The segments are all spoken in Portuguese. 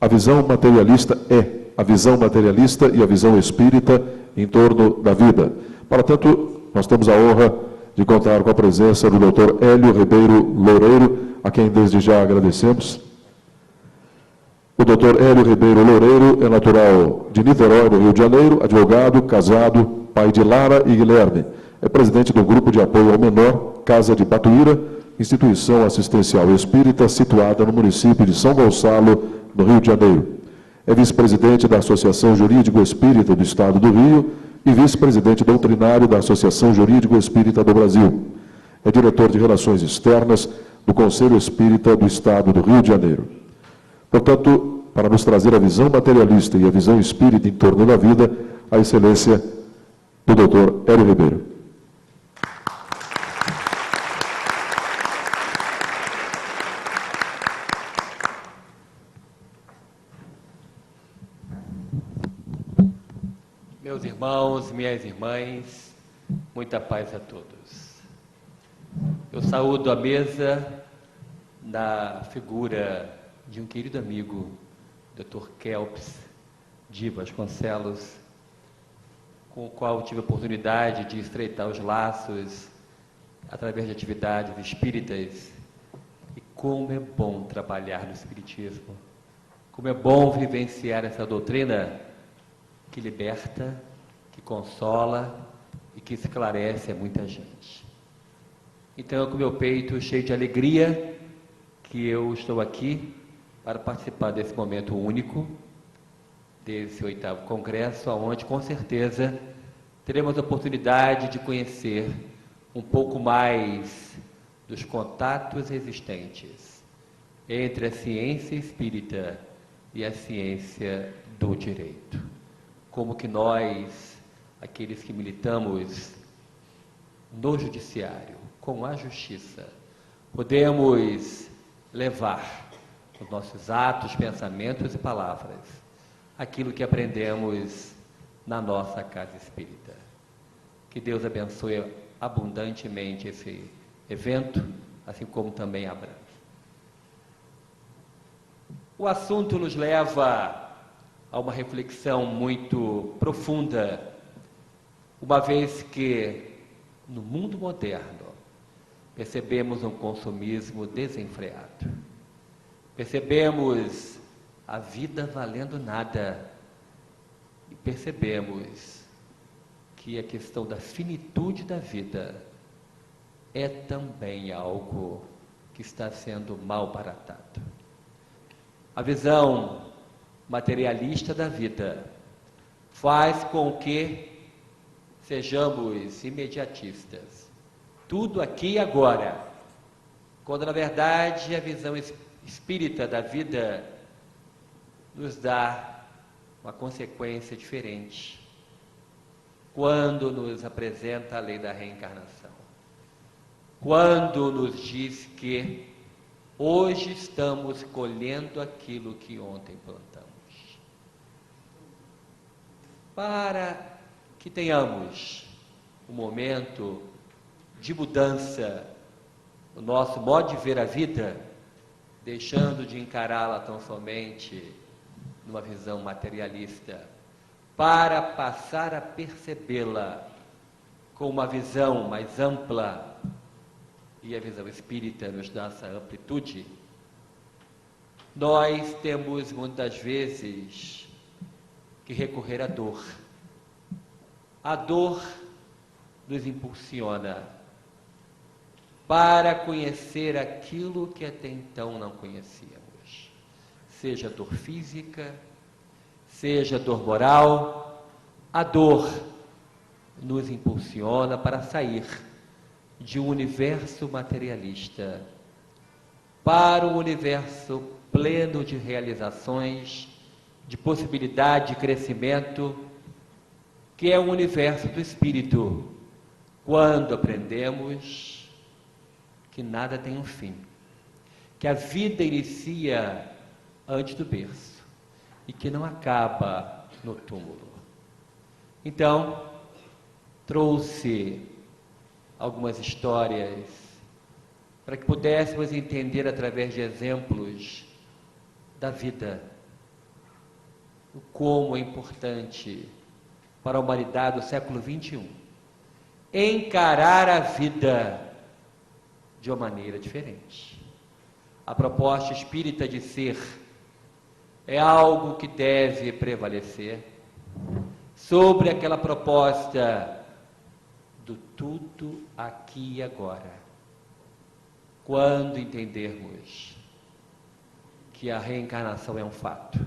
A visão materialista é a visão materialista e a visão espírita em torno da vida. Portanto, nós temos a honra de contar com a presença do Dr. Hélio Ribeiro Loureiro, a quem desde já agradecemos. O Dr. Hélio Ribeiro Loureiro é natural de Niterói, no Rio de Janeiro, advogado, casado, pai de Lara e Guilherme. É presidente do Grupo de Apoio ao Menor, Casa de Patuíra, instituição assistencial espírita situada no município de São Gonçalo, no Rio de Janeiro. É vice-presidente da Associação Jurídico Espírita do Estado do Rio e vice-presidente doutrinário da Associação Jurídico Espírita do Brasil. É diretor de Relações Externas do Conselho Espírita do Estado do Rio de Janeiro. Portanto, para nos trazer a visão materialista e a visão espírita em torno da vida, a excelência do Dr. Hélio Ribeiro. Meus irmãos, minhas irmãs, muita paz a todos. Eu saúdo a mesa na figura de um querido amigo, Dr. Kelps de Vasconcelos, com o qual tive a oportunidade de estreitar os laços através de atividades espíritas. E como é bom trabalhar no espiritismo, como é bom vivenciar essa doutrina que liberta, que consola e que esclarece a muita gente. Então, com meu peito cheio de alegria, que eu estou aqui para participar desse momento único, desse 8º Congresso, onde, com certeza, teremos a oportunidade de conhecer um pouco mais dos contatos existentes entre a ciência espírita e a ciência do direito. Como que nós, aqueles que militamos no judiciário, com a justiça, podemos levar os nossos atos, pensamentos e palavras aquilo que aprendemos na nossa casa espírita. Que Deus abençoe abundantemente esse evento, assim como também abrange. O assunto nos leva a uma reflexão muito profunda, uma vez que, no mundo moderno, percebemos um consumismo desenfreado. Percebemos a vida valendo nada e percebemos que a questão da finitude da vida é também algo que está sendo mal baratado. A visão materialista da vida faz com que sejamos imediatistas. Tudo aqui e agora, quando na verdade a visão espírita da vida nos dá uma consequência diferente. Quando nos apresenta a lei da reencarnação, quando nos diz que hoje estamos colhendo aquilo que ontem plantamos. Para que tenhamos um momento de mudança no nosso modo de ver a vida, deixando de encará-la tão somente numa visão materialista, para passar a percebê-la com uma visão mais ampla, e a visão espírita nos dá essa amplitude, nós temos muitas vezes que recorrer à dor. A dor nos impulsiona para conhecer aquilo que até então não conhecíamos, seja dor física, seja dor moral. A dor nos impulsiona para sair de um universo materialista para um universo pleno de realizações, de possibilidade de crescimento, que é o universo do espírito, quando aprendemos que nada tem um fim, que a vida inicia antes do berço e que não acaba no túmulo. Então, trouxe algumas histórias para que pudéssemos entender através de exemplos da vida o como é importante para a humanidade do século XXI encarar a vida de uma maneira diferente. A proposta espírita de ser é algo que deve prevalecer sobre aquela proposta do tudo aqui e agora. Quando entendermos que a reencarnação é um fato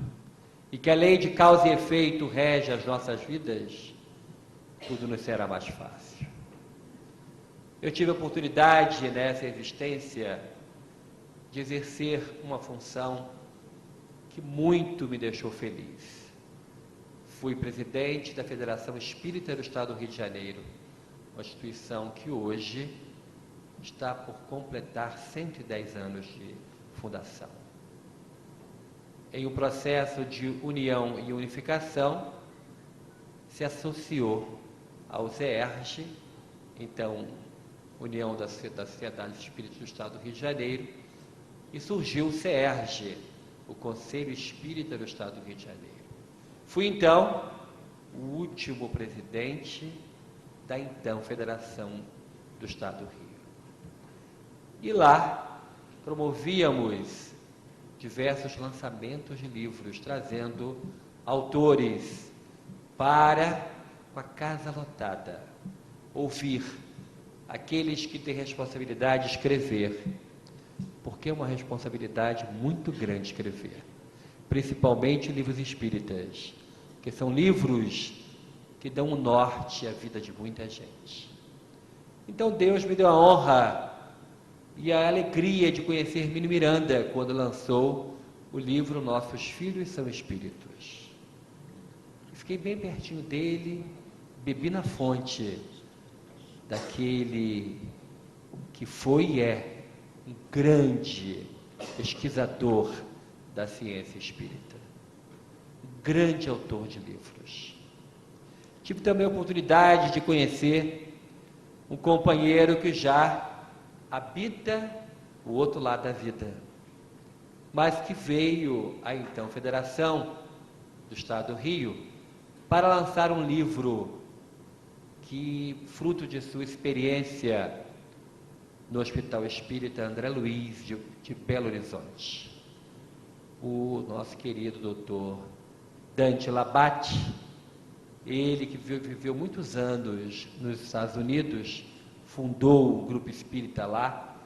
e que a lei de causa e efeito rege as nossas vidas, tudo nos será mais fácil. Eu tive a oportunidade nessa existência de exercer uma função que muito me deixou feliz. Fui presidente da Federação Espírita do Estado do Rio de Janeiro, uma instituição que hoje está por completar 110 anos de fundação. Em um processo de união e unificação, se associou ao ZERJ, então União das Sociedades Espíritas do Estado do Rio de Janeiro, e surgiu o CERJ, o Conselho Espírita do Estado do Rio de Janeiro. Fui, então, o último presidente da, então, Federação do Estado do Rio. E lá promovíamos diversos lançamentos de livros, trazendo autores para, com a casa lotada, ouvir aqueles que têm responsabilidade de escrever, porque é uma responsabilidade muito grande escrever, principalmente livros espíritas, que são livros que dão um norte à vida de muita gente. Então Deus me deu a honra e a alegria de conhecer Mino Miranda quando lançou o livro Nossos Filhos São Espíritos. Fiquei bem pertinho dele, bebi na fonte daquele que foi e é um grande pesquisador da ciência espírita, um grande autor de livros. Tive também a oportunidade de conhecer um companheiro que já habita o outro lado da vida, mas que veio à então Federação do Estado do Rio para lançar um livro que, fruto de sua experiência no Hospital Espírita André Luiz de Belo Horizonte, o nosso querido doutor Dante Labate, ele que viveu muitos anos nos Estados Unidos, fundou o grupo espírita lá,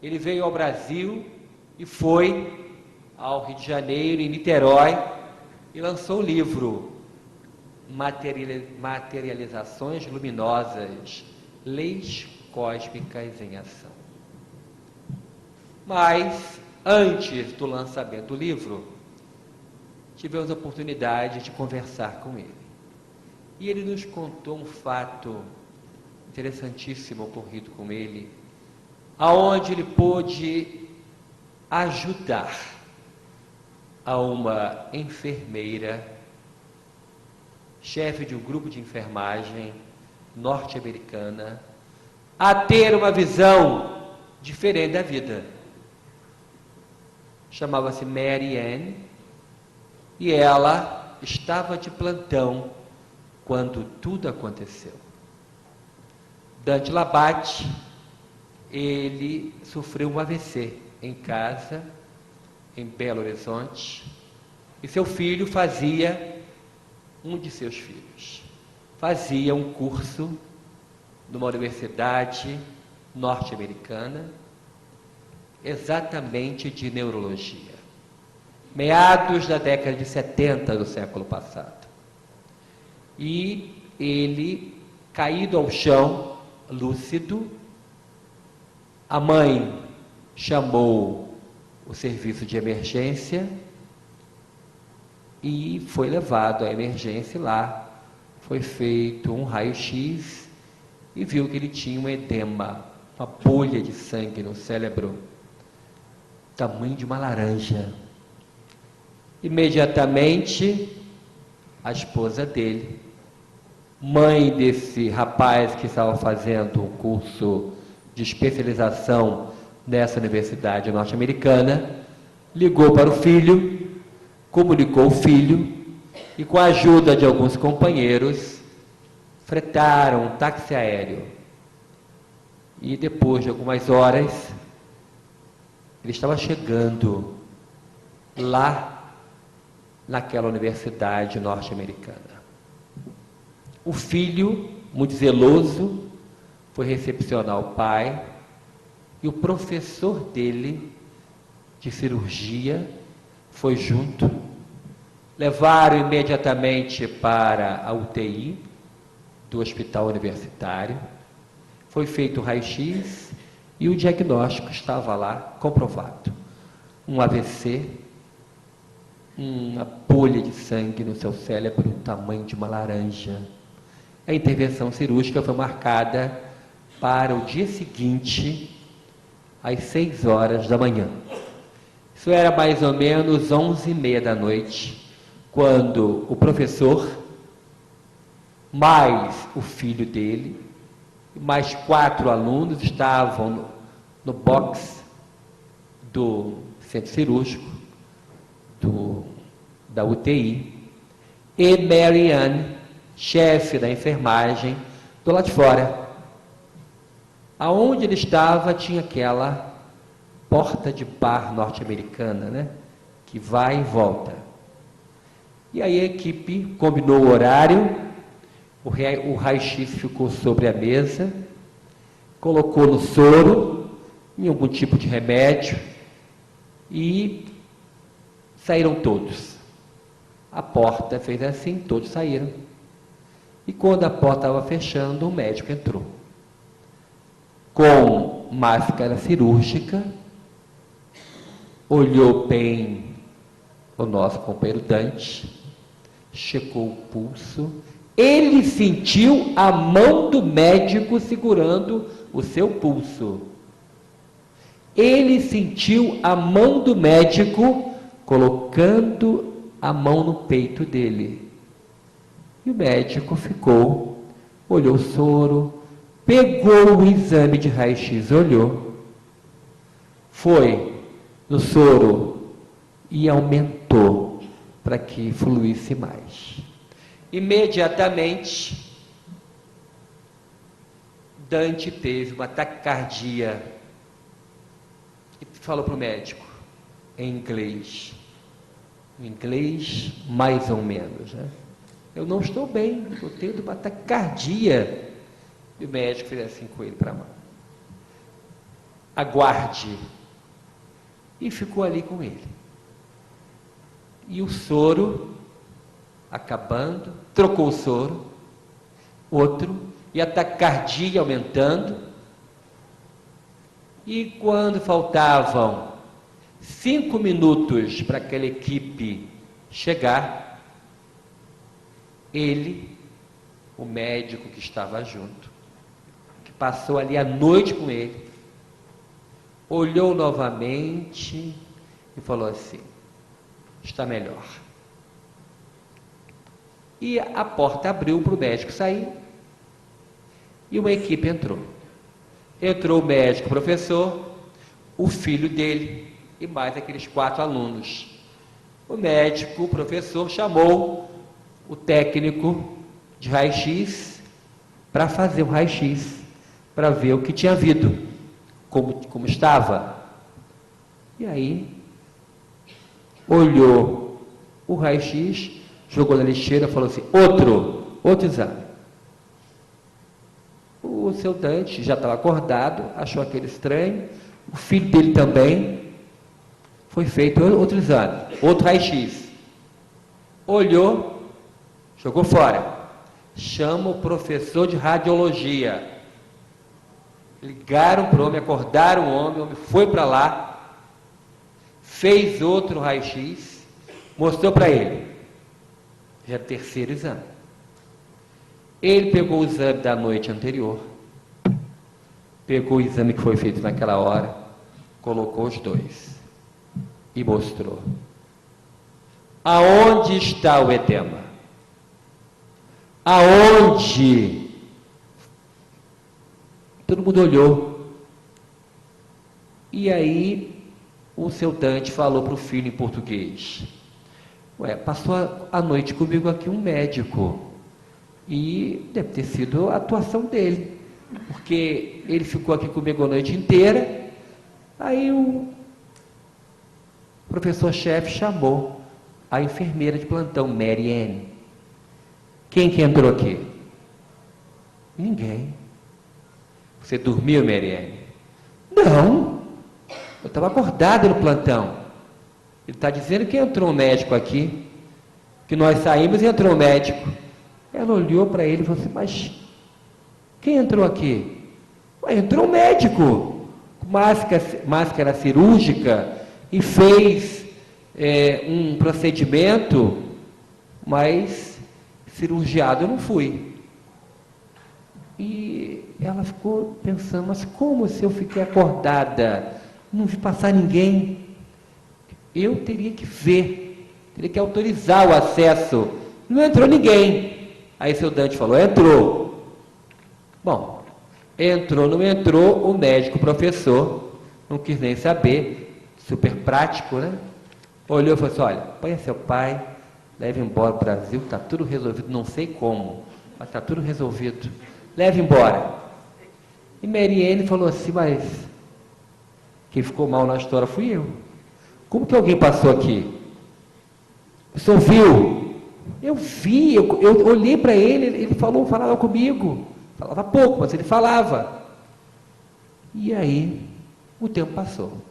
ele veio ao Brasil e foi ao Rio de Janeiro, em Niterói, e lançou o livro Materializações Luminosas, Leis Cósmicas em Ação. Mas, antes do lançamento do livro, tivemos a oportunidade de conversar com ele. E ele nos contou um fato interessantíssimo ocorrido com ele, aonde ele pôde ajudar a uma enfermeira, chefe de um grupo de enfermagem norte-americana, a ter uma visão diferente da vida. Chamava-se Mary Ann, e ela estava de plantão quando tudo aconteceu. Dante Labate, ele sofreu um AVC em casa, em Belo Horizonte, e seu filho um de seus filhos, fazia um curso numa universidade norte-americana, exatamente de neurologia, meados da década de 70 do século passado. E ele, caído ao chão, lúcido, a mãe chamou o serviço de emergência e foi levado à emergência lá. Foi feito um raio-x e viu que ele tinha um edema, uma bolha de sangue no cérebro, tamanho de uma laranja. Imediatamente, a esposa dele, mãe desse rapaz que estava fazendo um curso de especialização nessa universidade norte-americana, ligou para o filho, comunicou o filho e com a ajuda de alguns companheiros, fretaram um táxi aéreo. E depois de algumas horas, ele estava chegando lá naquela universidade norte-americana. O filho, muito zeloso, foi recepcionar o pai, e o professor dele de cirurgia foi junto. Levaram imediatamente para a UTI do hospital universitário. Foi feito o raio-x e o diagnóstico estava lá comprovado. Um AVC, uma bolha de sangue no seu cérebro do tamanho de uma laranja. A intervenção cirúrgica foi marcada para o dia seguinte, às 6 horas da manhã. Isso era mais ou menos 11h30 da noite, quando o professor, mais o filho dele, mais 4 alunos estavam no box do centro cirúrgico, da UTI, e Mary Ann, chefe da enfermagem, do lado de fora. Aonde ele estava tinha aquela porta de bar norte-americana, né? Que vai e volta. E aí a equipe combinou o horário, o raio-x ficou sobre a mesa, colocou no soro, em algum tipo de remédio, e saíram todos. A porta fez assim, todos saíram. E quando a porta estava fechando, o médico entrou. Com máscara cirúrgica, olhou bem o nosso companheiro Dante, checou o pulso, ele sentiu a mão do médico segurando o seu pulso. Ele sentiu a mão do médico colocando a mão no peito dele. E o médico ficou, olhou o soro, pegou o exame de raio-x, olhou, foi no soro e aumentou para que fluísse mais. Imediatamente, Dante teve uma taquicardia e falou para o médico, em inglês mais ou menos, né? Eu não estou bem, estou tendo uma taquicardia. E o médico fez assim com ele para a mão. Aguarde. E ficou ali com ele. E o soro acabando, trocou o soro, outro, e a taquicardia aumentando. E quando faltavam 5 minutos para aquela equipe chegar, ele, o médico que estava junto, que passou ali a noite com ele, olhou novamente e falou assim, está melhor. E a porta abriu para o médico sair, e uma equipe entrou. Entrou o médico, o professor, o filho dele e mais aqueles 4 alunos. O médico, o professor, chamou o técnico de raio-x para fazer o raio-x, para ver o que tinha havido, como estava. E aí, olhou o raio-x, jogou na lixeira e falou assim, outro exame. O seu Dante já estava acordado, achou aquele estranho, o filho dele também, foi feito outro exame, outro raio-x. Olhou, jogou fora. Chama o professor de radiologia. Ligaram para o homem, acordaram o homem foi para lá, fez outro raio-x, mostrou para ele. Já era o 3º exame. Ele pegou o exame da noite anterior, pegou o exame que foi feito naquela hora, colocou os 2 e mostrou. Aonde está o edema? Aonde? Todo mundo olhou. E aí, o seu Dante falou para o filho em português, Ué, passou a noite comigo aqui um médico. E deve ter sido a atuação dele. Porque ele ficou aqui comigo a noite inteira. Aí o professor-chefe chamou a enfermeira de plantão, Mary Ann. Quem que entrou aqui? Ninguém. Você dormiu, Mary Ann? Não. Eu estava acordada no plantão. Ele está dizendo que entrou um médico aqui, que nós saímos e entrou um médico. Ela olhou para ele e falou assim, mas quem entrou aqui? Ué, entrou um médico, com máscara cirúrgica, e fez um procedimento, mas cirurgiado eu não fui. E ela ficou pensando, mas como se eu fiquei acordada, não vi passar ninguém? Eu teria que ver, teria que autorizar o acesso. Não entrou ninguém. Aí seu Dante falou, entrou. Bom, entrou, não entrou, o médico, o professor, não quis nem saber, super prático, né? Olhou e falou assim, olha, põe seu pai, leve embora para o Brasil, está tudo resolvido, não sei como, mas está tudo resolvido. Leve embora. E Mary Ann falou assim, mas quem ficou mal na história fui eu. Como que alguém passou aqui? O senhor viu? Eu vi, eu olhei para ele, ele falava comigo. Falava pouco, mas ele falava. E aí, o tempo passou.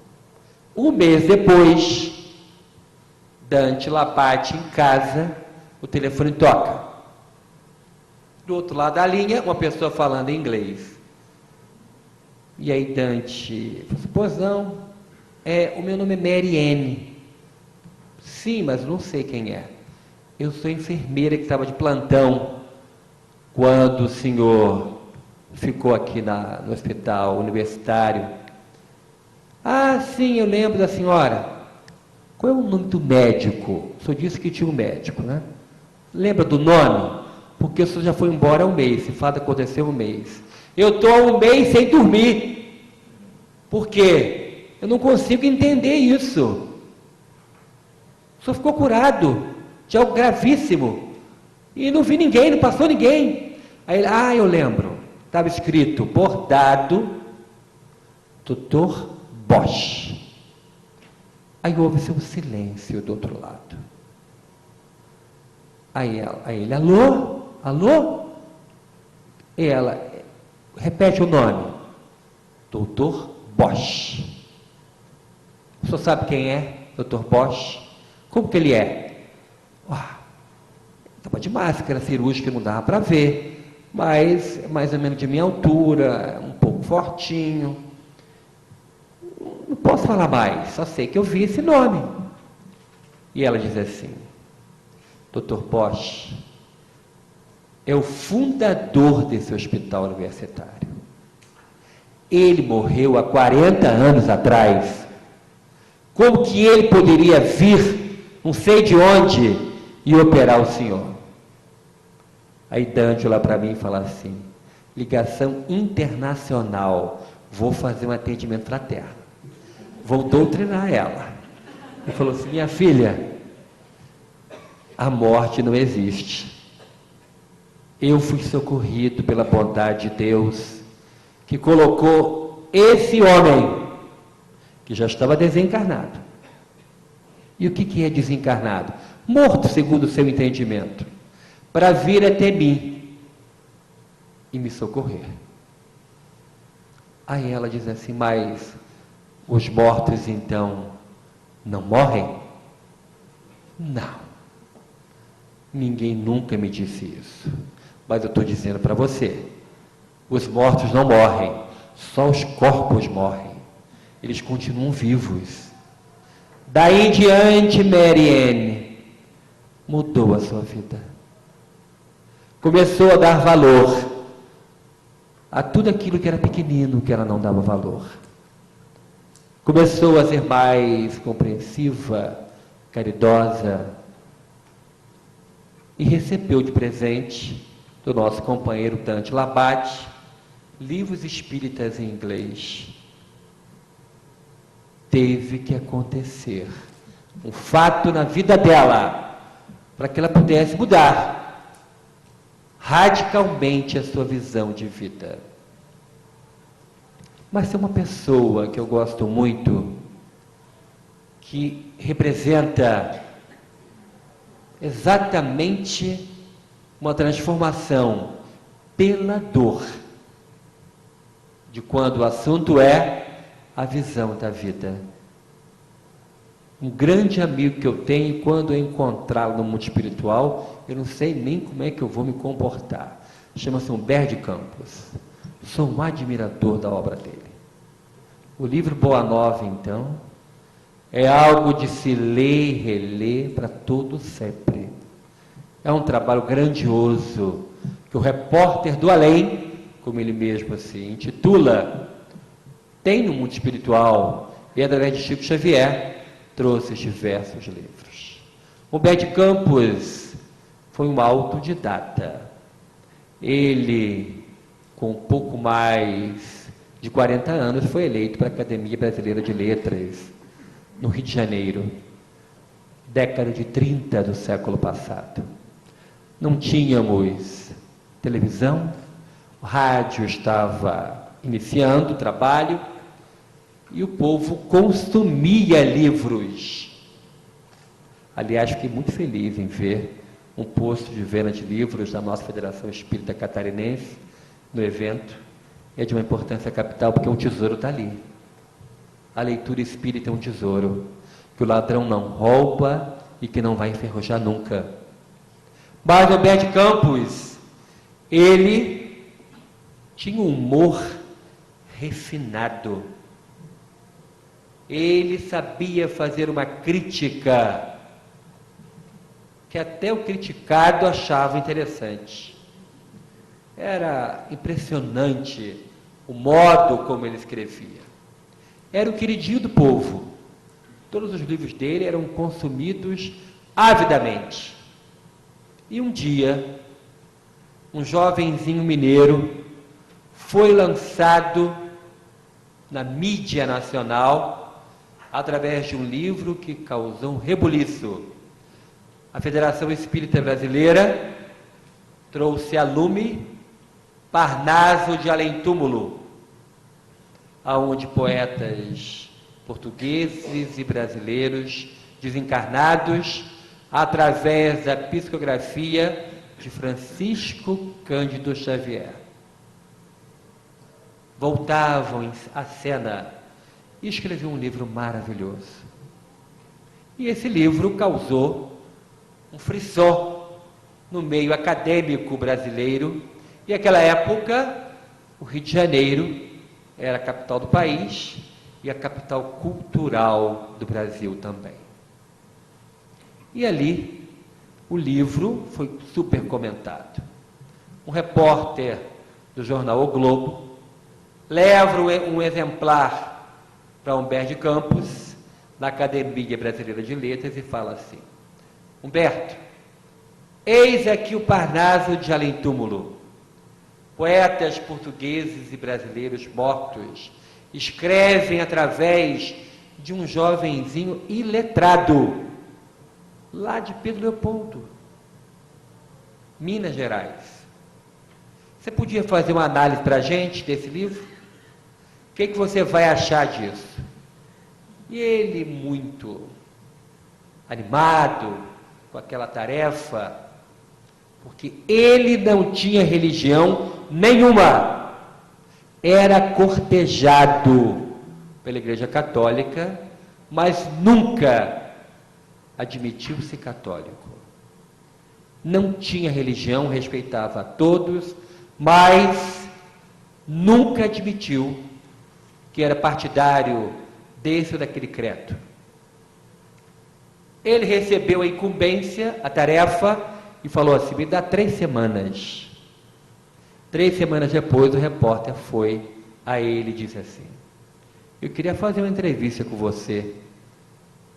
Um mês depois, Dante Labate em casa, o telefone toca. Do outro lado da linha, uma pessoa falando em inglês. E aí Dante falou assim, pois não, o meu nome é Mary Ann. Sim, mas não sei quem é. Eu sou a enfermeira que estava de plantão quando o senhor ficou aqui no hospital universitário. Ah, sim, eu lembro da senhora. Qual é o nome do médico? O senhor disse que tinha um médico, né? Lembra do nome? Porque o senhor já foi embora há um mês, esse fato aconteceu um mês. Eu estou há um mês sem dormir. Por quê? Eu não consigo entender isso. O senhor ficou curado de algo gravíssimo. E não vi ninguém, não passou ninguém. Aí ele, eu lembro. Estava escrito, bordado, Dr. Bosch. Aí houve-se um silêncio do outro lado. Aí ele, alô? Alô? E ela, repete o nome. Dr. Bosch. O senhor sabe quem é, Dr. Bosch? Como que ele é? Estava de máscara cirúrgica, não dava para ver, mas mais ou menos de minha altura, um pouco fortinho. Não posso falar mais, só sei que eu vi esse nome. E ela diz assim, Dr. Bosch é o fundador desse hospital universitário. Ele morreu há 40 anos atrás. Como que ele poderia vir, não sei de onde, e operar o senhor? Aí Dante olha para mim e fala assim, ligação internacional, vou fazer um atendimento fraterno. Vou doutrinar ela. Ele falou assim, minha filha, a morte não existe. Eu fui socorrido pela bondade de Deus, que colocou esse homem, que já estava desencarnado. E o que é desencarnado? Morto, segundo o seu entendimento, para vir até mim e me socorrer. Aí ela diz assim, mas os mortos então não morrem? Não. Ninguém nunca me disse isso. Mas eu estou dizendo para você, os mortos não morrem, só os corpos morrem. Eles continuam vivos. Daí em diante, Mary Ann mudou a sua vida. Começou a dar valor a tudo aquilo que era pequenino, que ela não dava valor. Começou a ser mais compreensiva, caridosa, e recebeu de presente do nosso companheiro Dante Labate livros espíritas em inglês. Teve que acontecer um fato na vida dela para que ela pudesse mudar radicalmente a sua visão de vida. Mas tem uma pessoa que eu gosto muito, que representa exatamente uma transformação pela dor, de quando o assunto é a visão da vida. Um grande amigo que eu tenho, quando eu encontrá-lo no mundo espiritual, eu não sei nem como é que eu vou me comportar. Chama-se Humberto de Campos. Sou um admirador da obra dele. O livro Boa Nova, então, é algo de se ler e reler para todo sempre. É um trabalho grandioso, que o repórter do além, como ele mesmo se intitula, tem no mundo espiritual, e através de Chico Xavier, trouxe diversos livros. Humberto de Campos foi um autodidata. Ele, com pouco mais de 40 anos, foi eleito para a Academia Brasileira de Letras, no Rio de Janeiro, década de 30 do século passado. Não tínhamos televisão, o rádio estava iniciando o trabalho, e o povo consumia livros. Aliás, fiquei muito feliz em ver um posto de venda de livros da nossa Federação Espírita Catarinense no evento. É de uma importância capital, porque um tesouro está ali. A leitura espírita é um tesouro que o ladrão não rouba e que não vai enferrujar nunca. Mas o Humberto de Campos, ele tinha um humor refinado. Ele sabia fazer uma crítica que até o criticado achava interessante. Era impressionante o modo como ele escrevia. Era o queridinho do povo. Todos os livros dele eram consumidos avidamente. E um dia, um jovenzinho mineiro foi lançado na mídia nacional através de um livro que causou um rebuliço. A Federação Espírita Brasileira trouxe a lume Parnaso de Além-Túmulo, aonde poetas portugueses e brasileiros desencarnados, através da psicografia de Francisco Cândido Xavier, voltavam à cena e escreveu um livro maravilhoso. E esse livro causou um frisson no meio acadêmico brasileiro. E naquela época, o Rio de Janeiro era a capital do país e a capital cultural do Brasil também. E ali, o livro foi super comentado. Um repórter do jornal O Globo leva um exemplar para Humberto de Campos, na Academia Brasileira de Letras, e fala assim: Humberto, eis aqui o Parnaso de Além-Túmulo. Poetas portugueses e brasileiros mortos escrevem através de um jovenzinho iletrado, lá de Pedro Leopoldo, Minas Gerais. Você podia fazer uma análise para a gente desse livro? O que você vai achar disso? E ele, muito animado com aquela tarefa, porque ele não tinha religião nenhuma, era cortejado pela Igreja Católica, mas nunca admitiu-se católico. Não tinha religião, respeitava a todos, mas nunca admitiu que era partidário desse ou daquele credo. Ele recebeu a incumbência, a tarefa, e falou assim: me dá 3 semanas. 3 semanas depois, o repórter foi a ele e disse assim: eu queria fazer uma entrevista com você.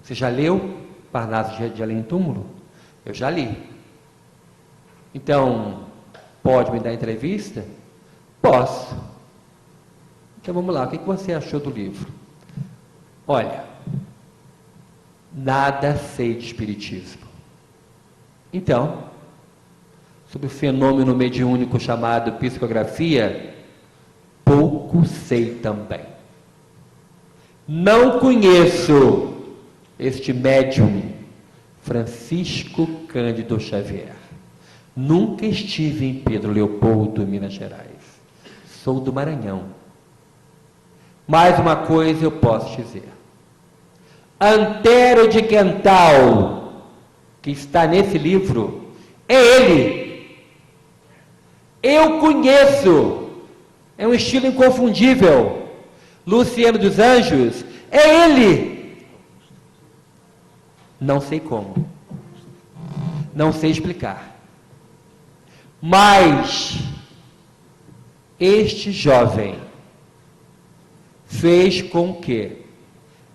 Você já leu Parnaso de Além-Túmulo? Eu já li. Então, pode me dar entrevista? Posso. Então vamos lá, o que você achou do livro? Olha, nada sei de espiritismo. Então, sobre o fenômeno mediúnico chamado psicografia, pouco sei também. Não conheço este médium Francisco Cândido Xavier. Nunca estive em Pedro Leopoldo, Minas Gerais. Sou do Maranhão. Mais uma coisa eu posso dizer. Antero de Quental, que está nesse livro, é ele. Eu conheço. É um estilo inconfundível. Luciano dos Anjos, é ele. Não sei como. Não sei explicar. Mas este jovem fez com que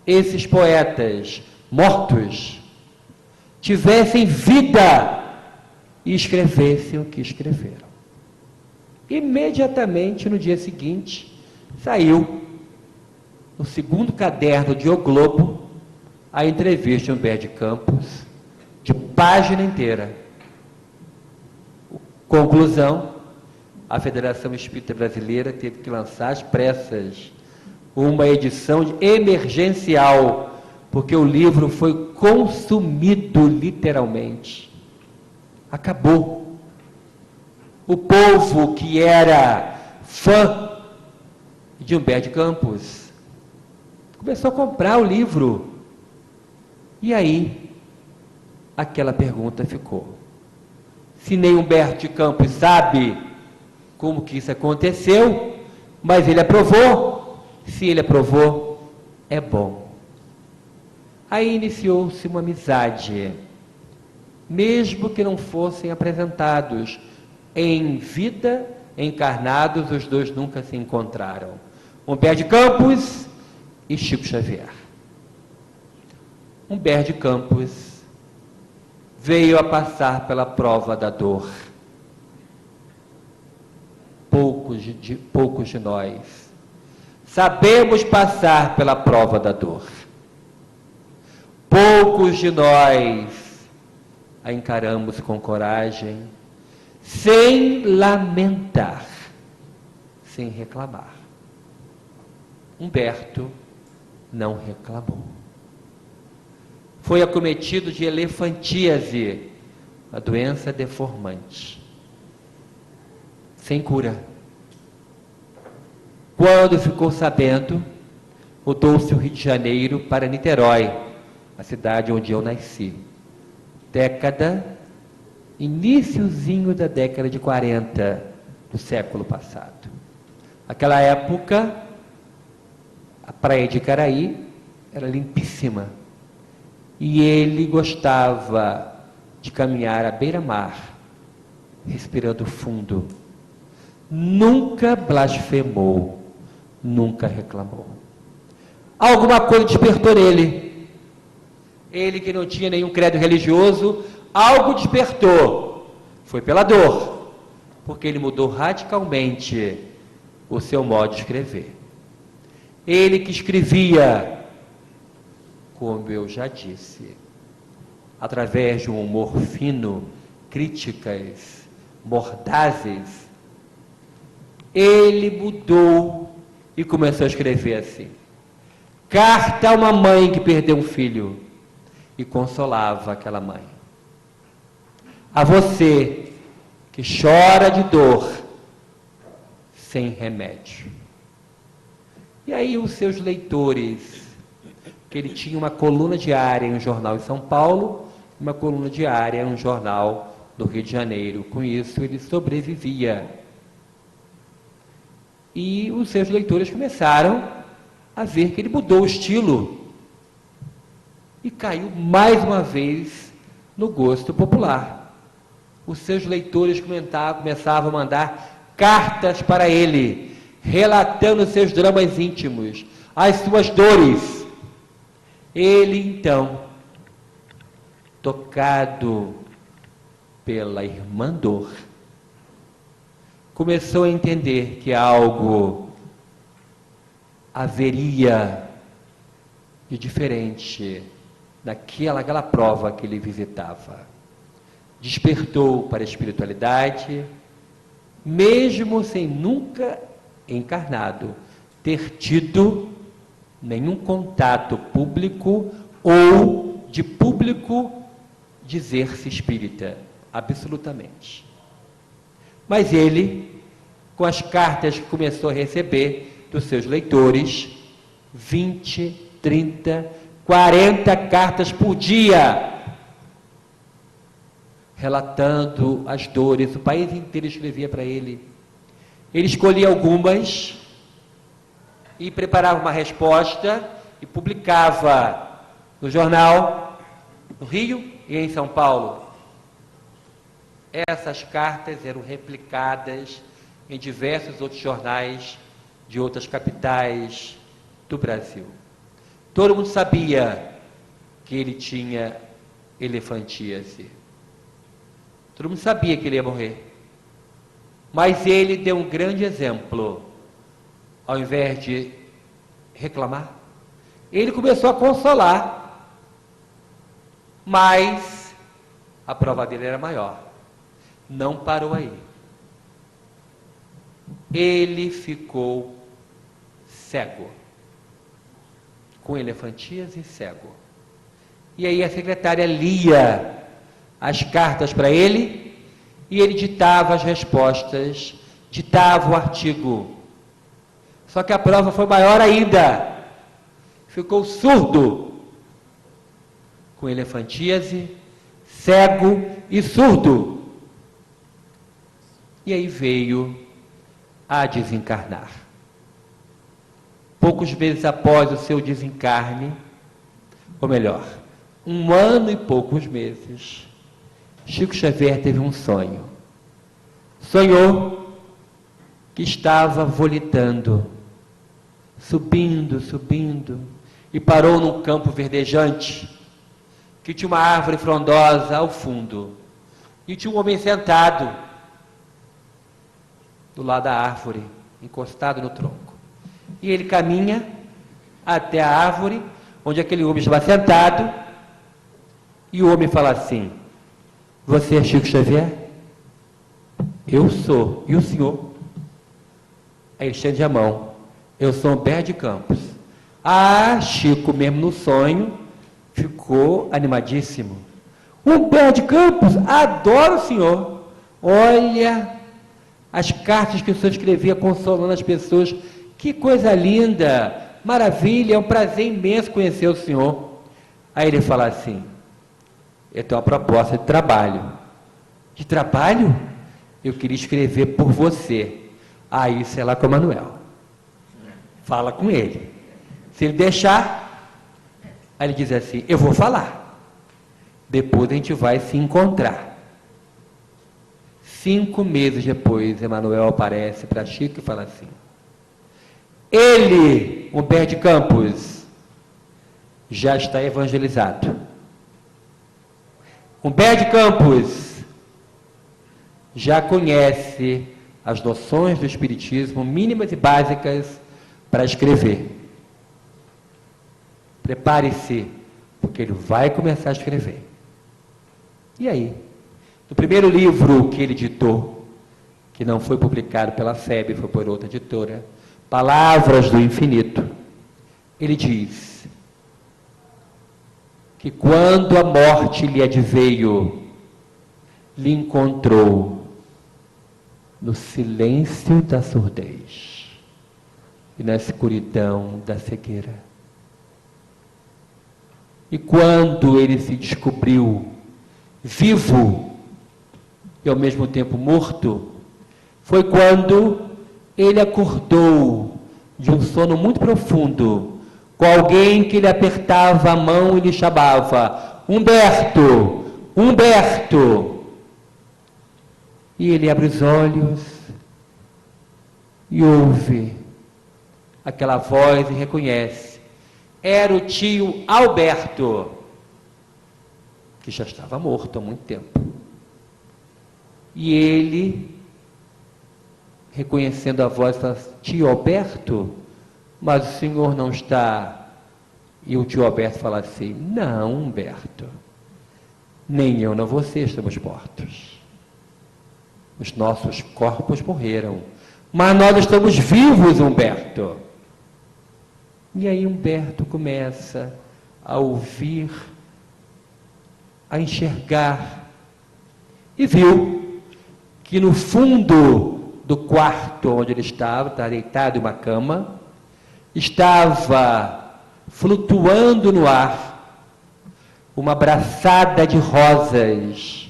esses poetas mortos tivessem vida e escrevessem o que escreveram. Imediatamente no dia seguinte, saiu no segundo caderno de O Globo a entrevista de Humberto de Campos, de página inteira. Conclusão, a Federação Espírita Brasileira teve que lançar às pressas uma edição emergencial, porque o livro foi consumido literalmente. Acabou. O povo que era fã de Humberto de Campos começou a comprar o livro. E aí, aquela pergunta ficou. Se nem Humberto de Campos sabe como que isso aconteceu, mas ele aprovou, se ele aprovou, é bom. Aí iniciou-se uma amizade, mesmo que não fossem apresentados em vida, encarnados, os dois nunca se encontraram. Humberto de Campos e Chico Xavier. Humberto de Campos veio a passar pela prova da dor. Poucos de nós sabemos passar pela prova da dor. Poucos de nós a encaramos com coragem, sem lamentar, sem reclamar. Humberto não reclamou. Foi acometido de elefantíase, uma doença deformante, sem cura. Quando ficou sabendo, mudou-se o Rio de Janeiro para Niterói, a cidade onde eu nasci. Iniciozinho da década de 40 do século passado. Naquela época, a praia de Icaraí era limpíssima. E ele gostava de caminhar à beira-mar, respirando fundo. Nunca blasfemou, nunca reclamou. Alguma coisa despertou nele. Ele que não tinha nenhum credo religioso, algo despertou. Foi pela dor, porque ele mudou radicalmente o seu modo de escrever. Ele que escrevia, como eu já disse, através de um humor fino, críticas mordazes, ele mudou e começou a escrever assim: carta a uma mãe que perdeu um filho, e consolava aquela mãe. A você que chora de dor sem remédio. E aí os seus leitores, que ele tinha uma coluna diária em um jornal em São Paulo, uma coluna diária em um jornal do Rio de Janeiro. Com isso, ele sobrevivia. E os seus leitores começaram a ver que ele mudou o estilo e caiu mais uma vez no gosto popular. Os seus leitores começavam a mandar cartas para ele, relatando seus dramas íntimos, as suas dores. Ele, então, tocado pela irmã dor, começou a entender que algo haveria de diferente naquela prova que ele visitava. despertou para a espiritualidade, mesmo sem nunca encarnado ter tido nenhum contato público ou de público dizer-se espírita, absolutamente. Mas ele, com as cartas que começou a receber dos seus leitores, 20, 30, 40 cartas por dia, relatando as dores, o país inteiro escrevia para ele. Ele escolhia algumas e preparava uma resposta e publicava no jornal, no Rio e em São Paulo. Essas cartas eram replicadas em diversos outros jornais de outras capitais do Brasil. Todo mundo sabia que ele tinha elefantíase. Todo mundo sabia que ele ia morrer. Mas ele deu um grande exemplo. Ao invés de reclamar, ele começou a consolar. Mas a prova dele era maior. Não parou aí. Ele ficou cego. Com elefantíase e cego. E aí a secretária lia as cartas para ele e ele ditava as respostas, ditava o artigo. Só que a prova foi maior ainda. Ficou surdo. Com elefantíase, cego e surdo. E aí veio a desencarnar. Poucos meses após o seu desencarne, ou melhor, 1 ano e poucos meses, Chico Xavier teve um sonho. Sonhou que estava volitando, subindo, e parou num campo verdejante, que tinha uma árvore frondosa ao fundo, e tinha um homem sentado do lado da árvore, encostado no tronco. E ele caminha até a árvore, onde aquele homem estava sentado, e o homem fala assim: você é Chico Xavier? Eu sou. E o senhor? Aí ele estende a mão. Eu sou Humberto de Campos. Ah, Chico, mesmo no sonho, ficou animadíssimo. Humberto de Campos, adoro o senhor. Olha as cartas que o senhor escrevia consolando as pessoas. Que coisa linda, maravilha, é um prazer imenso conhecer o senhor. Aí ele fala assim: eu tenho uma proposta de trabalho. De trabalho? Eu queria escrever por você. Aí isso é lá com o Manuel. Fala com ele. Se ele deixar, aí ele diz assim: eu vou falar. Depois a gente vai se encontrar. 5 meses depois, Emanuel aparece para Chico e fala assim: ele, Humberto de Campos, já está evangelizado. Humberto de Campos já conhece as noções do Espiritismo mínimas e básicas para escrever. Prepare-se, porque ele vai começar a escrever. E aí? No primeiro livro que ele editou, que não foi publicado pela FEB, foi por outra editora, Palavras do Infinito, ele diz que quando a morte lhe adveio, lhe encontrou no silêncio da surdez e na escuridão da cegueira. E quando ele se descobriu vivo e ao mesmo tempo morto, foi quando ele acordou de um sono muito profundo, com alguém que lhe apertava a mão e lhe chamava: Humberto, Humberto. E ele abre os olhos e ouve aquela voz e reconhece. Era o tio Alberto, que já estava morto há muito tempo. E ele, reconhecendo a voz, fala: tio Alberto, mas o senhor não está... E o tio Alberto fala assim: não, Humberto, nem eu nem você estamos mortos. Os nossos corpos morreram, mas nós estamos vivos, Humberto. E aí Humberto começa a ouvir, a enxergar, e viu que no fundo do quarto onde ele estava deitado em uma cama, estava flutuando no ar uma braçada de rosas,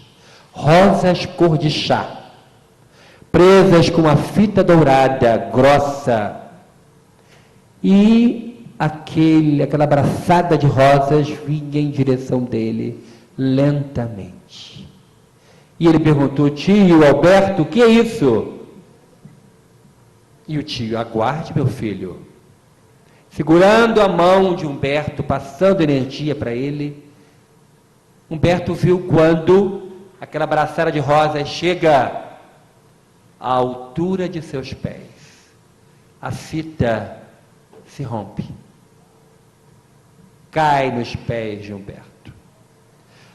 rosas cor de chá, presas com uma fita dourada grossa, e aquela braçada de rosas vinha em direção dele lentamente. E ele perguntou: tio Alberto, o que é isso? E o tio: aguarde, meu filho. Segurando a mão de Humberto, passando energia para ele, Humberto viu quando aquela braçada de rosas chega à altura de seus pés. A fita se rompe, cai nos pés de Humberto.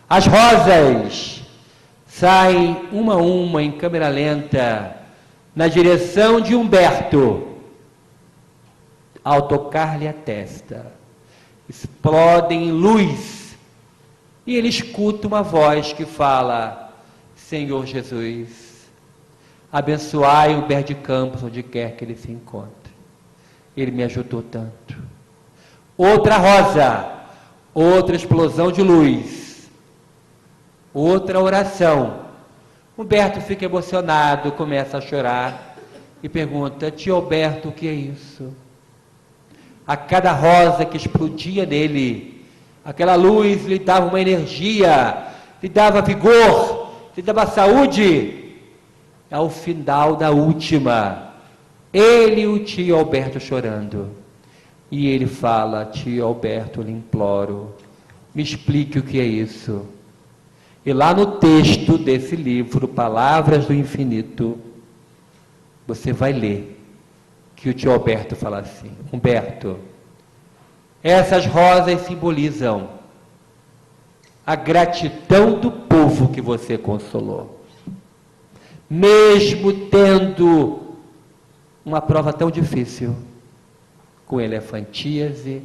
As rosas saem uma a uma em câmera lenta na direção de Humberto. Ao tocar-lhe a testa, explodem em luz, e ele escuta uma voz que fala: Senhor Jesus, abençoai Humberto de Campos onde quer que ele se encontre. Ele me ajudou tanto. Outra rosa, outra explosão de luz, outra oração. Humberto fica emocionado, começa a chorar e pergunta: tio Alberto, o que é isso? A cada rosa que explodia nele, aquela luz lhe dava uma energia, lhe dava vigor, lhe dava saúde. Ao final da última, ele e o tio Alberto chorando. E ele fala: tio Alberto, eu lhe imploro, me explique o que é isso. E lá no texto desse livro, Palavras do Infinito, você vai ler que o tio Alberto fala assim: Humberto, essas rosas simbolizam a gratidão do povo que você consolou. Mesmo tendo uma prova tão difícil, com elefantíase,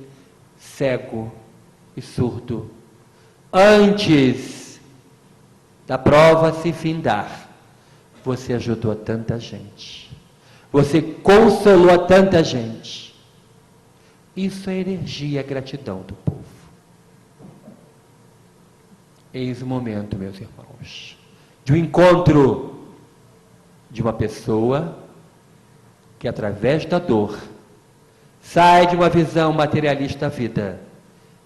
cego e surdo, antes da prova se findar, você ajudou tanta gente. Você consolou a tanta gente. Isso é energia, gratidão do povo. Eis o momento, meus irmãos, de um encontro de uma pessoa que, através da dor, sai de uma visão materialista da vida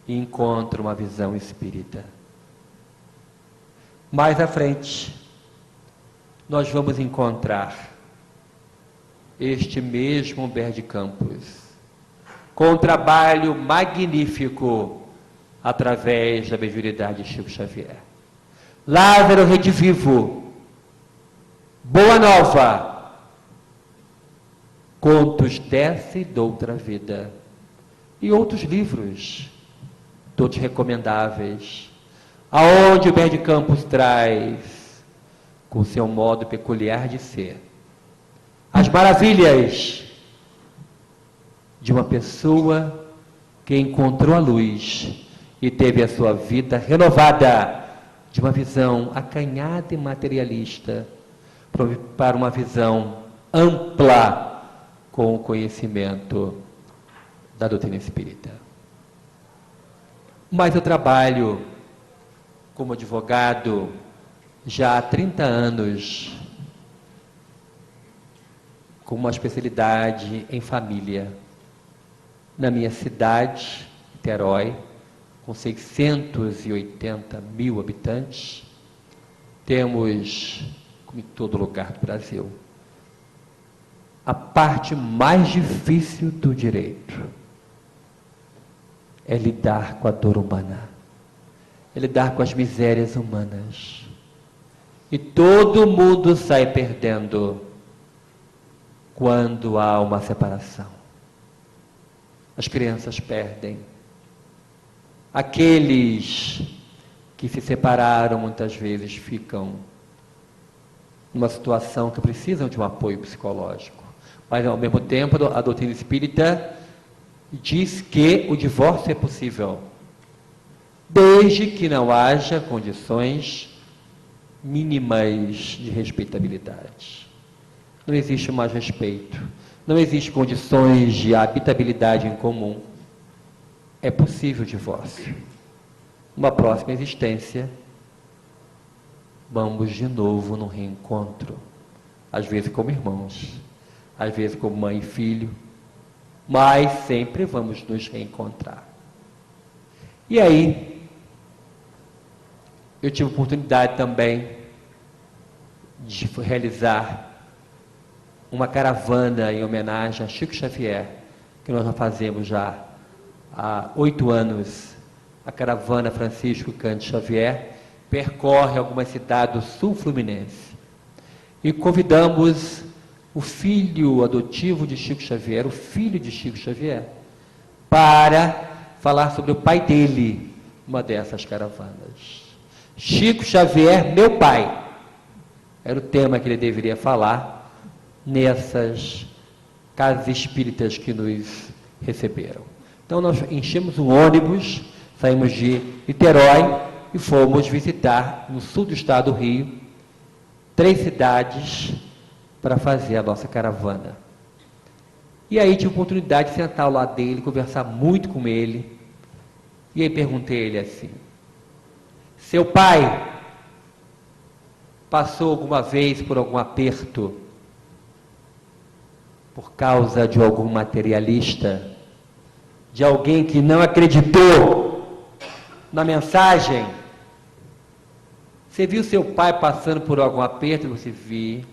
e encontra uma visão espírita. Mais à frente, nós vamos encontrar este mesmo Humberto de Campos, com um trabalho magnífico através da mediunidade de Chico Xavier. Lázaro Redivivo, Boa Nova, Contos dessa e doutra vida, e outros livros, todos recomendáveis, aonde Humberto de Campos traz, com seu modo peculiar de ser, as maravilhas de uma pessoa que encontrou a luz e teve a sua vida renovada de uma visão acanhada e materialista para uma visão ampla com o conhecimento da doutrina espírita. Mas eu trabalho como advogado já há 30 anos, com uma especialidade em família. Na minha cidade, Niterói, com 680 mil habitantes, temos, como em todo lugar do Brasil, a parte mais difícil do direito é lidar com a dor humana, é lidar com as misérias humanas. E todo mundo sai perdendo quando há uma separação. As crianças perdem. Aqueles que se separaram muitas vezes ficam numa situação que precisam de um apoio psicológico. Mas, ao mesmo tempo, a doutrina espírita diz que o divórcio é possível, desde que não haja condições mínimas de respeitabilidade. Não existe mais respeito, não existe condições de habitabilidade em comum. É possível o divórcio. Uma próxima existência, vamos de novo no reencontro, às vezes como irmãos, às vezes como mãe e filho, mas sempre vamos nos reencontrar. E aí, eu tive a oportunidade também de realizar uma caravana em homenagem a Chico Xavier, que nós já fazemos já há 8 anos. A caravana Francisco Cândido Xavier percorre algumas cidades do sul fluminense. E convidamos o filho adotivo de Chico Xavier, o filho de Chico Xavier, para falar sobre o pai dele, uma dessas caravanas. Chico Xavier, meu pai, era o tema que ele deveria falar nessas casas espíritas que nos receberam. Então nós enchemos um ônibus, saímos de Niterói e fomos visitar, no sul do estado do Rio, 3 cidades para fazer a nossa caravana. E aí tive a oportunidade de sentar ao lado dele, conversar muito com ele. E aí perguntei a ele assim: seu pai passou alguma vez por algum aperto por causa de algum materialista, de alguém que não acreditou na mensagem? Você viu seu pai passando por algum aperto? Você viu?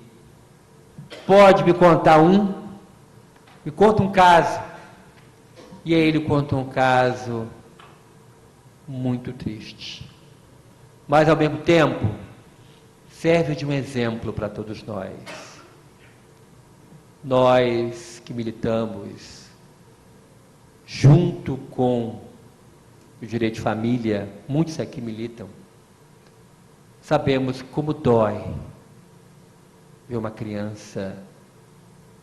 Pode me contar um? Me conta um caso. E aí ele conta um caso muito triste, mas ao mesmo tempo serve de um exemplo para todos nós. Nós que militamos junto com o direito de família, muitos aqui militam, sabemos como dói ver uma criança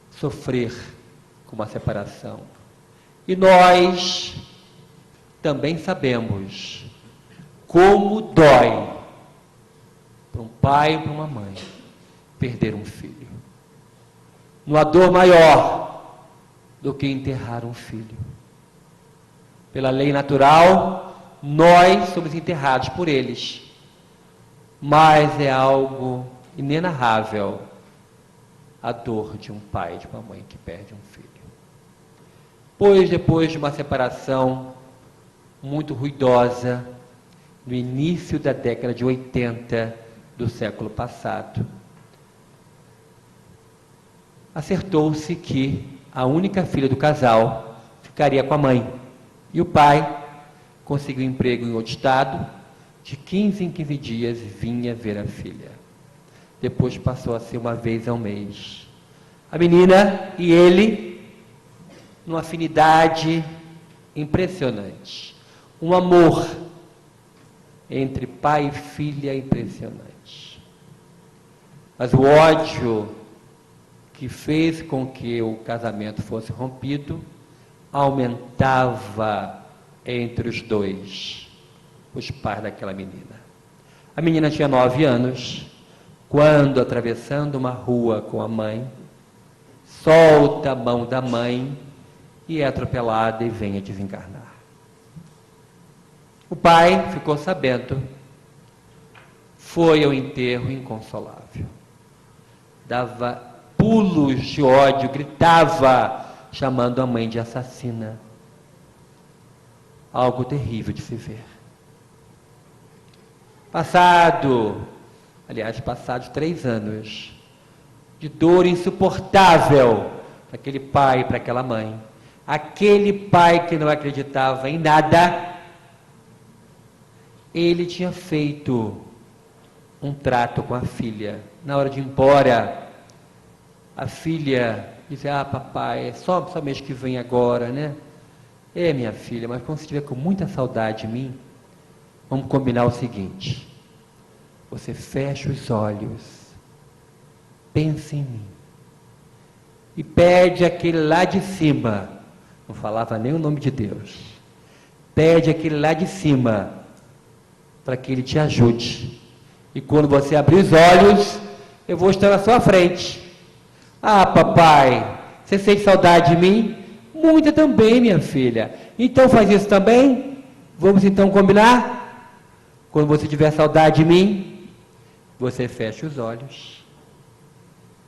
sofrer com uma separação. E nós também sabemos como dói para um pai e para uma mãe perder um filho. Não há dor maior do que enterrar um filho. Pela lei natural, nós somos enterrados por eles, mas é algo inenarrável a dor de um pai e de uma mãe que perde um filho. Pois depois de uma separação muito ruidosa, no início da década de 80 do século passado, acertou-se que a única filha do casal ficaria com a mãe, e o pai conseguiu um emprego em outro estado, de 15 em 15 dias vinha ver a filha. Depois passou a ser uma vez ao mês. A menina e ele, numa afinidade impressionante. Um amor entre pai e filha impressionante. Mas o ódio que fez com que o casamento fosse rompido aumentava entre os dois, os pais daquela menina. A menina tinha 9 anos, quando, atravessando uma rua com a mãe, solta a mão da mãe e é atropelada e vem a desencarnar. O pai ficou sabendo, foi ao enterro inconsolável. Dava pulos de ódio, gritava, chamando a mãe de assassina. Algo terrível de se ver. Passados 3 anos, de dor insuportável para aquele pai e para aquela mãe, aquele pai que não acreditava em nada, ele tinha feito um trato com a filha. Na hora de ir embora, a filha disse: papai, é só mês que vem agora, né? Minha filha, mas quando você estiver com muita saudade de mim, Vamos combinar o seguinte: você fecha os olhos, pensa em mim e pede aquele lá de cima, não falava nem o nome de Deus, pede aquele lá de cima para que ele te ajude. E quando você abrir os olhos, eu vou estar na sua frente. Ah, papai, você sente saudade de mim? Muita também, minha filha. Então faz isso também? Vamos então combinar? Quando você tiver saudade de mim, você fecha os olhos,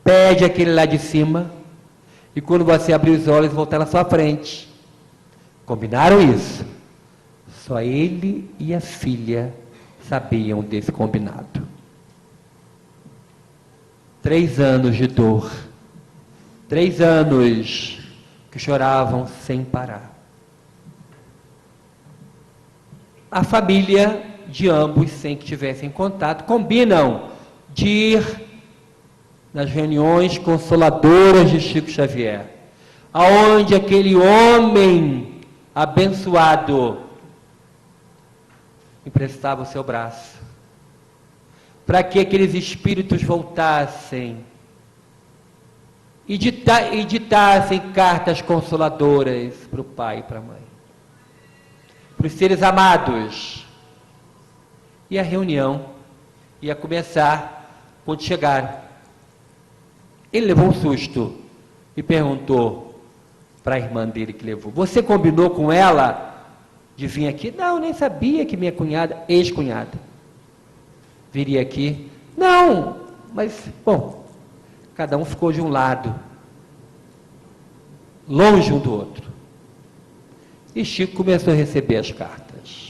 pede aquele lá de cima, e quando você abrir os olhos, voltar na sua frente. Combinaram isso? Só ele e a filha sabiam desse combinado. 3 anos de dor, 3 anos que choravam sem parar. A família de ambos, sem que tivessem contato, combinam de ir nas reuniões consoladoras de Chico Xavier, aonde aquele homem abençoado emprestava o seu braço, para que aqueles espíritos voltassem e ditassem cartas consoladoras para o pai e para a mãe, para os seres amados. E a reunião ia começar quando chegaram. Ele levou um susto e perguntou para a irmã dele que levou: você combinou com ela de vir aqui? Não, nem sabia que minha cunhada, ex-cunhada, viria aqui. Não, mas, bom, cada um ficou de um lado, longe um do outro. E Chico começou a receber as cartas.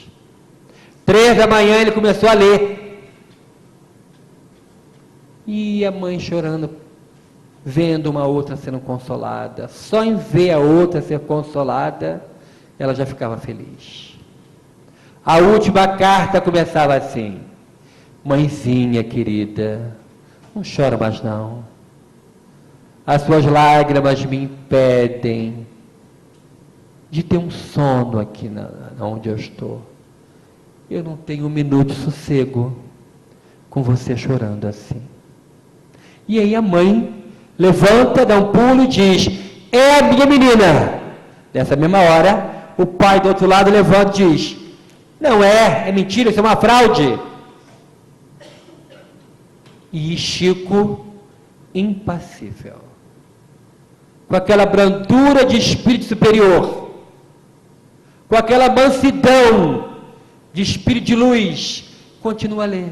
3 da manhã ele começou a ler. E a mãe chorando, vendo uma outra sendo consolada. Só em ver a outra ser consolada, ela já ficava feliz. A última carta começava assim: mãezinha querida, não chora mais não. As suas lágrimas me impedem de ter um sono aqui onde eu estou. Eu não tenho um minuto de sossego com você chorando assim. E aí a mãe levanta, dá um pulo e diz: é a minha menina. Nessa mesma hora, o pai do outro lado levanta e diz: não é mentira, isso é uma fraude. E Chico, impassível, com aquela brandura de espírito superior, com aquela mansidão de espírito de luz, continua a ler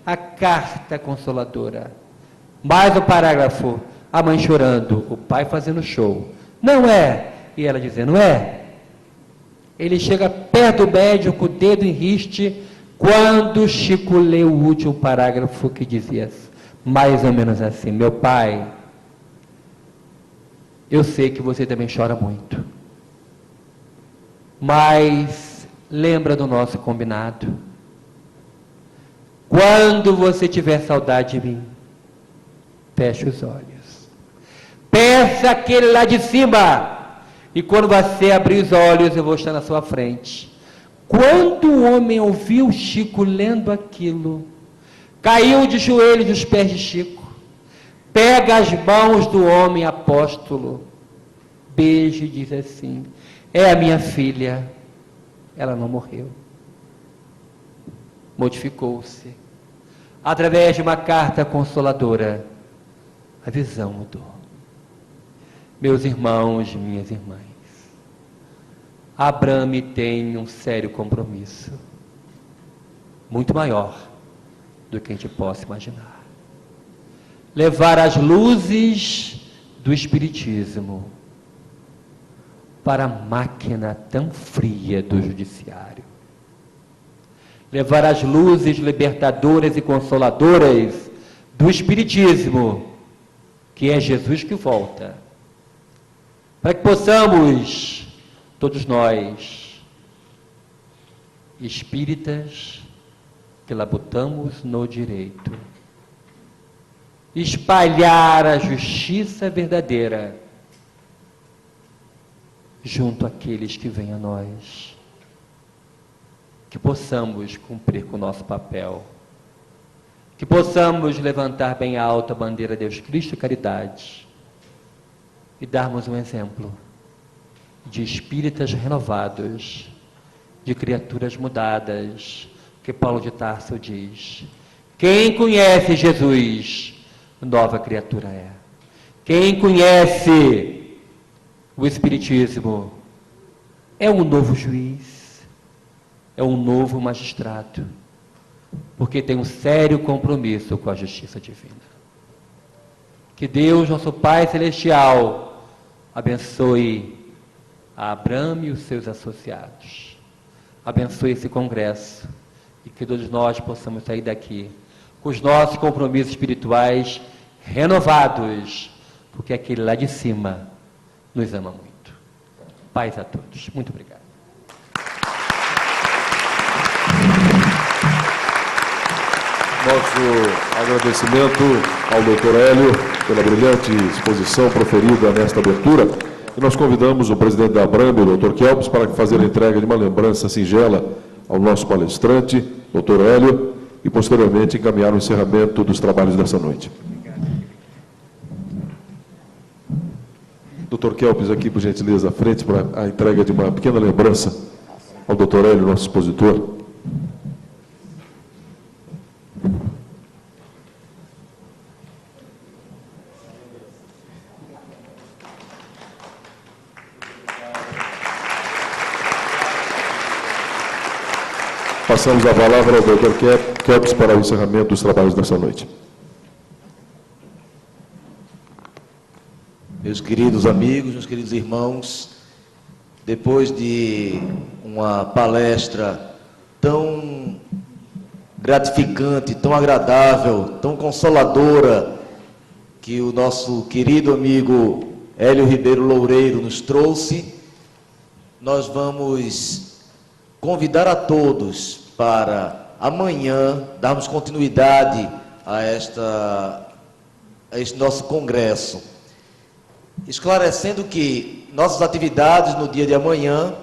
a carta consoladora. Mais um parágrafo, a mãe chorando, o pai fazendo show. Não é? E ela dizendo: é. Ele chega perto do médium com o dedo em riste, quando Chico lê o último parágrafo, que dizia mais ou menos assim: meu pai, eu sei que você também chora muito, mas lembra do nosso combinado. Quando você tiver saudade de mim, feche os olhos, peça aquele lá de cima, e quando você abrir os olhos, eu vou estar na sua frente. Quando o homem ouviu Chico lendo aquilo, caiu de joelhos aos pés de Chico, pega as mãos do homem apóstolo, beija e diz assim: é a minha filha, ela não morreu, modificou-se. Através de uma carta consoladora, a visão mudou. Meus irmãos, minhas irmãs, Abrame tem um sério compromisso, muito maior do que a gente possa imaginar. Levar as luzes do Espiritismo para a máquina tão fria do judiciário. Levar as luzes libertadoras e consoladoras do Espiritismo, que é Jesus que volta, para que possamos, todos nós, espíritas que labutamos no direito, espalhar a justiça verdadeira junto àqueles que vêm a nós. que possamos cumprir com o nosso papel, que possamos levantar bem alto a bandeira de Deus Cristo e caridade e darmos um exemplo de espíritas renovados, de criaturas mudadas, que Paulo de Tarso diz: quem conhece Jesus, nova criatura é. Quem conhece o Espiritismo é um novo juiz, é um novo magistrado, porque tem um sério compromisso com a justiça divina. Que Deus, nosso Pai Celestial, abençoe a Abramo e os seus associados, abençoe esse congresso, e que todos nós possamos sair daqui com os nossos compromissos espirituais renovados, porque aquele lá de cima nos ama muito. Paz a todos. Muito obrigado. Nosso agradecimento ao Dr. Hélio pela brilhante exposição proferida nesta abertura. E nós convidamos o presidente da Abramo, o Dr. Kelps, para fazer a entrega de uma lembrança singela ao nosso palestrante, Dr. Hélio, e posteriormente encaminhar o encerramento dos trabalhos dessa noite. Dr. Kelps, aqui, por gentileza, à frente para a entrega de uma pequena lembrança ao Dr. Hélio, nosso expositor. Passamos a palavra ao Dr. Kelps para o encerramento dos trabalhos dessa noite. Meus queridos amigos, meus queridos irmãos, depois de uma palestra tão gratificante, tão agradável, tão consoladora, que o nosso querido amigo Hélio Ribeiro Loureiro nos trouxe, nós vamos convidar a todos para amanhã darmos continuidade a este nosso congresso, esclarecendo que nossas atividades no dia de amanhã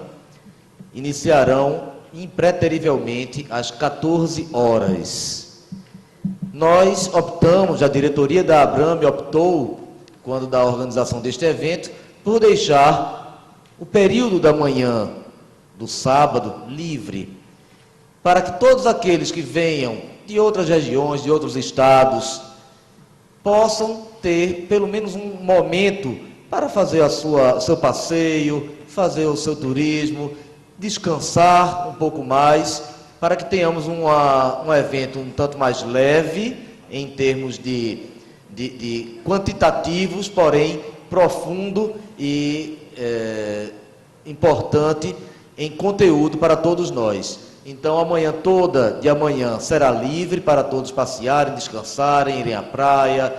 iniciarão impreterivelmente às 14 horas. Nós optamos, a diretoria da Abramo optou, quando da organização deste evento, por deixar o período da manhã do sábado livre, para que todos aqueles que venham de outras regiões, de outros estados, possam ter pelo menos um momento para fazer seu passeio, fazer o seu turismo, descansar um pouco mais, para que tenhamos um evento um tanto mais leve, em termos de quantitativos, porém profundo e importante em conteúdo para todos nós. Então, a manhã toda de amanhã será livre para todos passearem, descansarem, irem à praia,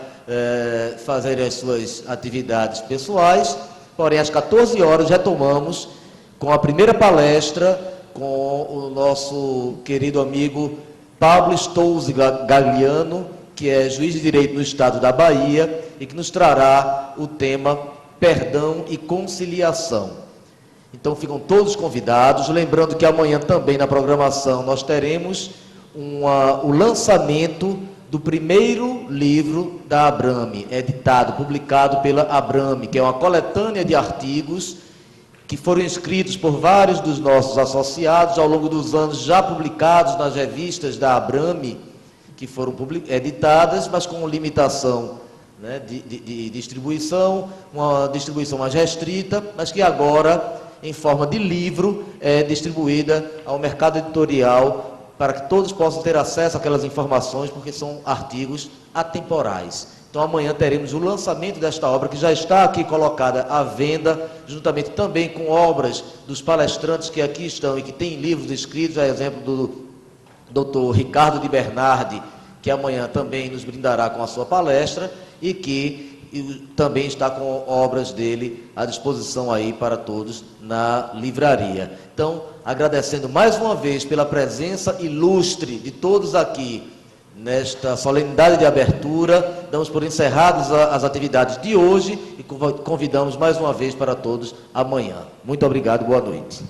fazerem as suas atividades pessoais. Porém, às 14 horas retomamos com a primeira palestra com o nosso querido amigo Pablo Stolze Gagliano, que é juiz de direito no estado da Bahia e que nos trará o tema perdão e conciliação. Então ficam todos convidados, lembrando que amanhã também na programação nós teremos o lançamento do primeiro livro da Abramo, editado, publicado pela Abramo, que é uma coletânea de artigos que foram escritos por vários dos nossos associados ao longo dos anos, já publicados nas revistas da Abramo, que foram editadas, mas com limitação, né, de distribuição, uma distribuição mais restrita, mas que agora, em forma de livro, é distribuída ao mercado editorial para que todos possam ter acesso àquelas informações, porque são artigos atemporais. Então, amanhã teremos o lançamento desta obra, que já está aqui colocada à venda, juntamente também com obras dos palestrantes que aqui estão e que têm livros escritos, a exemplo do Dr. Ricardo de Bernardi, que amanhã também nos brindará com a sua palestra, e que também está com obras dele à disposição aí para todos na livraria. Então, agradecendo mais uma vez pela presença ilustre de todos aqui nesta solenidade de abertura, damos por encerradas as atividades de hoje e convidamos mais uma vez para todos amanhã. Muito obrigado, boa noite.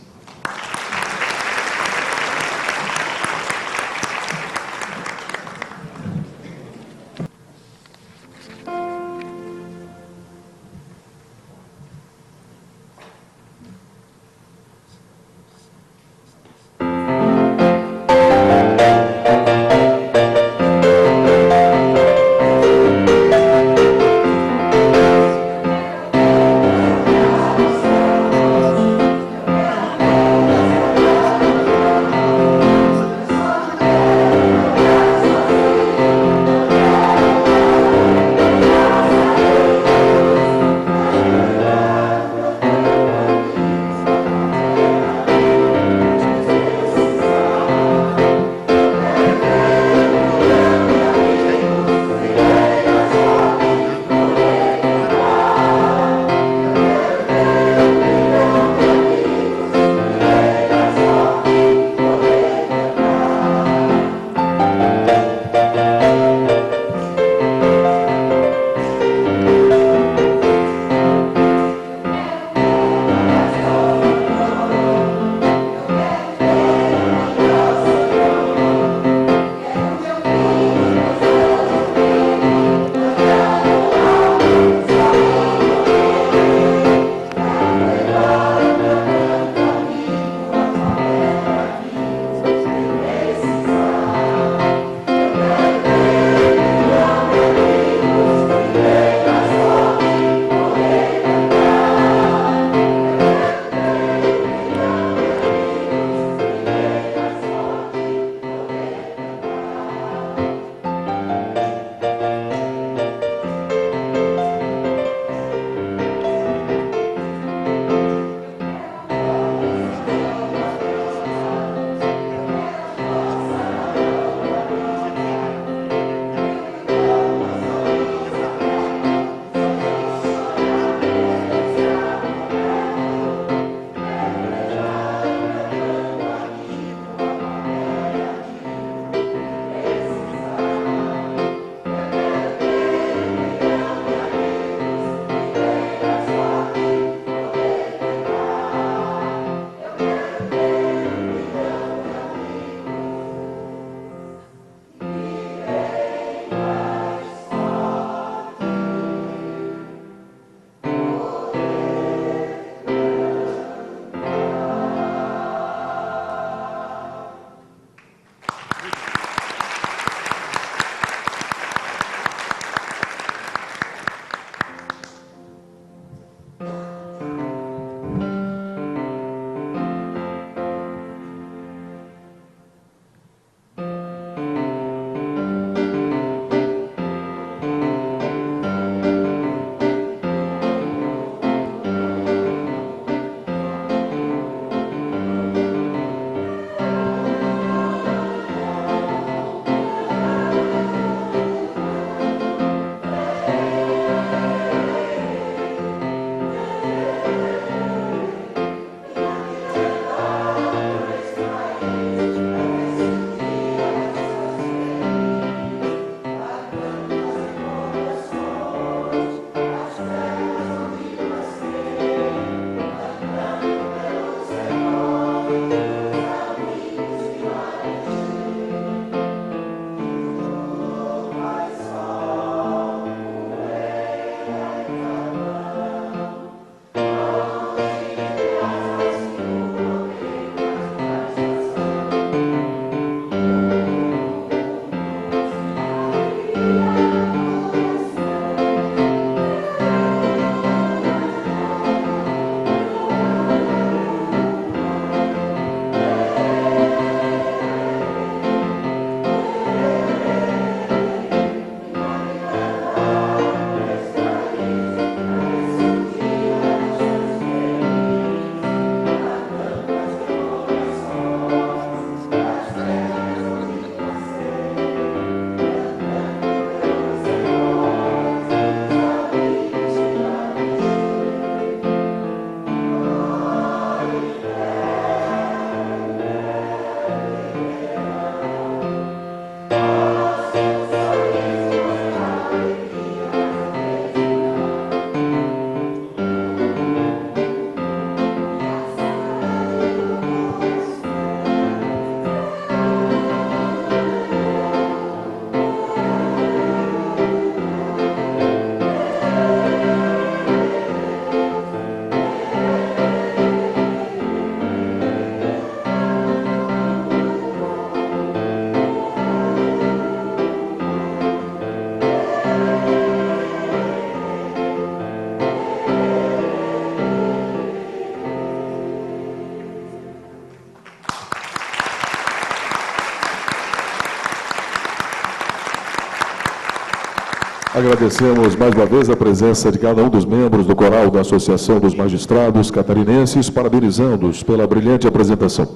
Agradecemos mais uma vez a presença de cada um dos membros do coral da Associação dos Magistrados Catarinenses, parabenizando-os pela brilhante apresentação.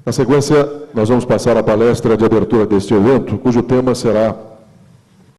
Na sequência, nós vamos passar a palestra de abertura deste evento, cujo tema será